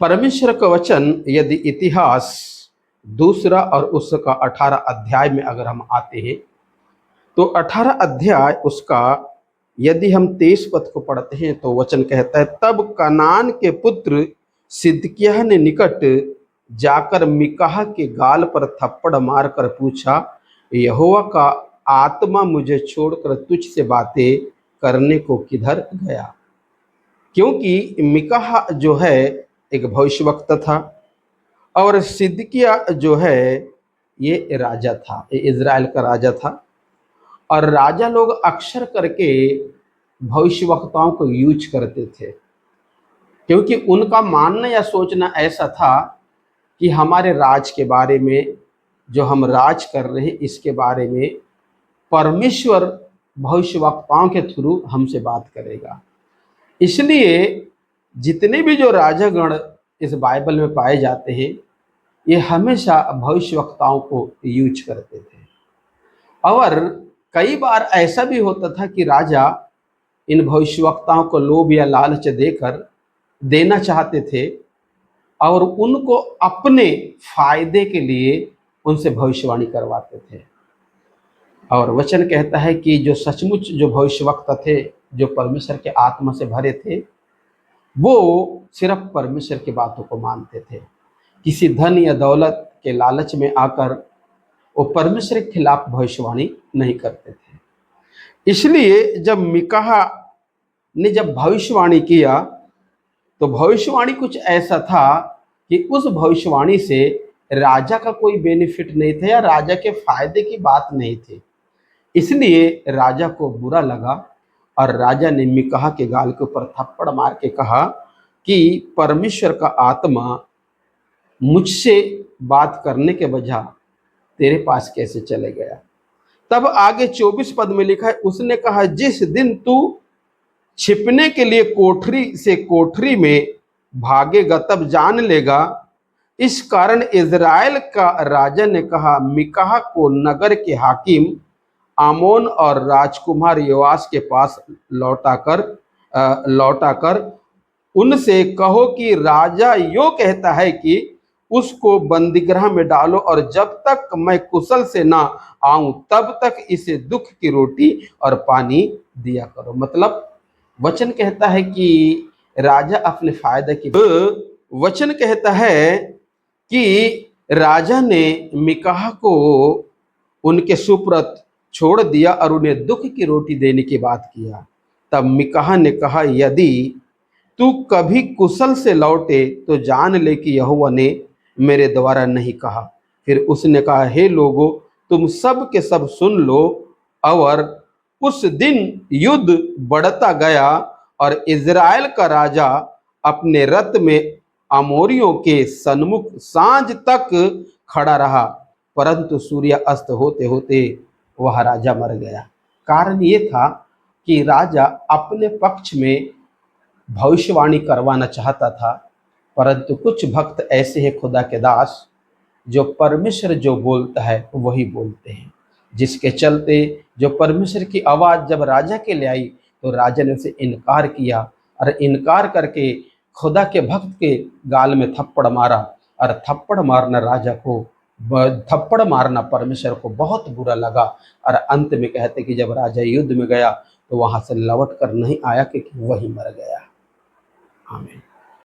परमेश्वर का वचन यदि इतिहास दूसरा और उसका 18 अध्याय में अगर हम आते हैं तो 18 अध्याय उसका यदि हम 23 पद को पढ़ते हैं तो वचन कहता है, तब कनान के पुत्र सिदकिय्याह ने निकट जाकर मीकाह के गाल पर थप्पड़ मारकर पूछा, यहोवा का आत्मा मुझे छोड़कर तुझसे बातें करने को किधर गया? क्योंकि मीकाह जो है एक भविष्यवक्ता था और सिदकिय्याह जो है ये राजा था, ये इज़राइल का राजा था। और राजा लोग अक्सर करके भविष्यवक्ताओं को यूज करते थे, क्योंकि उनका मानना या सोचना ऐसा था कि हमारे राज के बारे में, जो हम राज कर रहे हैं इसके बारे में परमेश्वर भविष्यवक्ताओं के थ्रू हमसे बात करेगा। इसलिए जितने भी जो राजागण इस बाइबल में पाए जाते हैं ये हमेशा भविष्यवक्ताओं को यूज करते थे। और कई बार ऐसा भी होता था कि राजा इन भविष्यवक्ताओं को लोभ या लालच देकर देना चाहते थे और उनको अपने फायदे के लिए उनसे भविष्यवाणी करवाते थे। और वचन कहता है कि जो सचमुच जो भविष्यवक्ता थे, जो परमेश्वर के आत्मा से भरे थे, वो सिर्फ परमेश्वर की बातों को मानते थे। किसी धन या दौलत के लालच में आकर वो परमेश्वर के खिलाफ भविष्यवाणी नहीं करते थे। इसलिए जब मीकाह ने जब भविष्यवाणी किया तो भविष्यवाणी कुछ ऐसा था कि उस भविष्यवाणी से राजा का कोई बेनिफिट नहीं था या राजा के फायदे की बात नहीं थी। इसलिए राजा को बुरा लगा और राजा ने मीकाह के गाल के ऊपर थप्पड़ मार के कहा कि परमेश्वर का आत्मा मुझसे बात करने के बजाय तेरे पास कैसे चले गया? तब आगे 24 पद में लिखा है, उसने कहा, जिस दिन तू छिपने के लिए कोठरी से कोठरी में भागेगा तब जान लेगा। इस कारण इज़राइल का राजा ने कहा, मीकाह को नगर के हाकिम आमोन और राजकुमार योआश के पास लौटाकर उनसे कहो कि राजा यो कहता है कि उसको बंदीगृह में डालो और जब तक मैं कुशल से ना आऊं तब तक इसे दुख की रोटी और पानी दिया करो। मतलब वचन कहता है कि राजा अपने फायदे की, वचन कहता है कि राजा ने मीकाह को उनके सुपुर्द छोड़ दिया और उन्हें दुख की रोटी देने की बात किया। तब मीकाह ने कहा, यदि तू कभी कुशल से लौटे तो जान ले कि यहोवा ने मेरे द्वारा नहीं कहा। फिर उसने कहा, हे लोगों, तुम सब के सब सुन लो। और उस दिन युद्ध बढ़ता गया और इज़राइल का राजा अपने रथ में अमोरियों के सन्मुख सांझ तक खड़ा रहा, परंतु सूर्य अस्त होते होते वह राजा मर गया। कारण ये था कि राजा अपने पक्ष में भविष्यवाणी करवाना चाहता था, परंतु कुछ भक्त ऐसे हैं खुदा के दास जो परमेश्वर जो बोलता है वही बोलते हैं, जिसके चलते जो परमेश्वर की आवाज़ जब राजा के लिए आई तो राजा ने उसे इनकार किया और इनकार करके खुदा के भक्त के गाल में थप्पड़ मारा। और थप्पड़ मारना राजा को, थप्पड़ मारना परमेश्वर को बहुत बुरा लगा। और अंत में कहते कि जब राजा युद्ध में गया तो वहाँ से लौट कर नहीं आया क्योंकि वही मर गया। आमीन।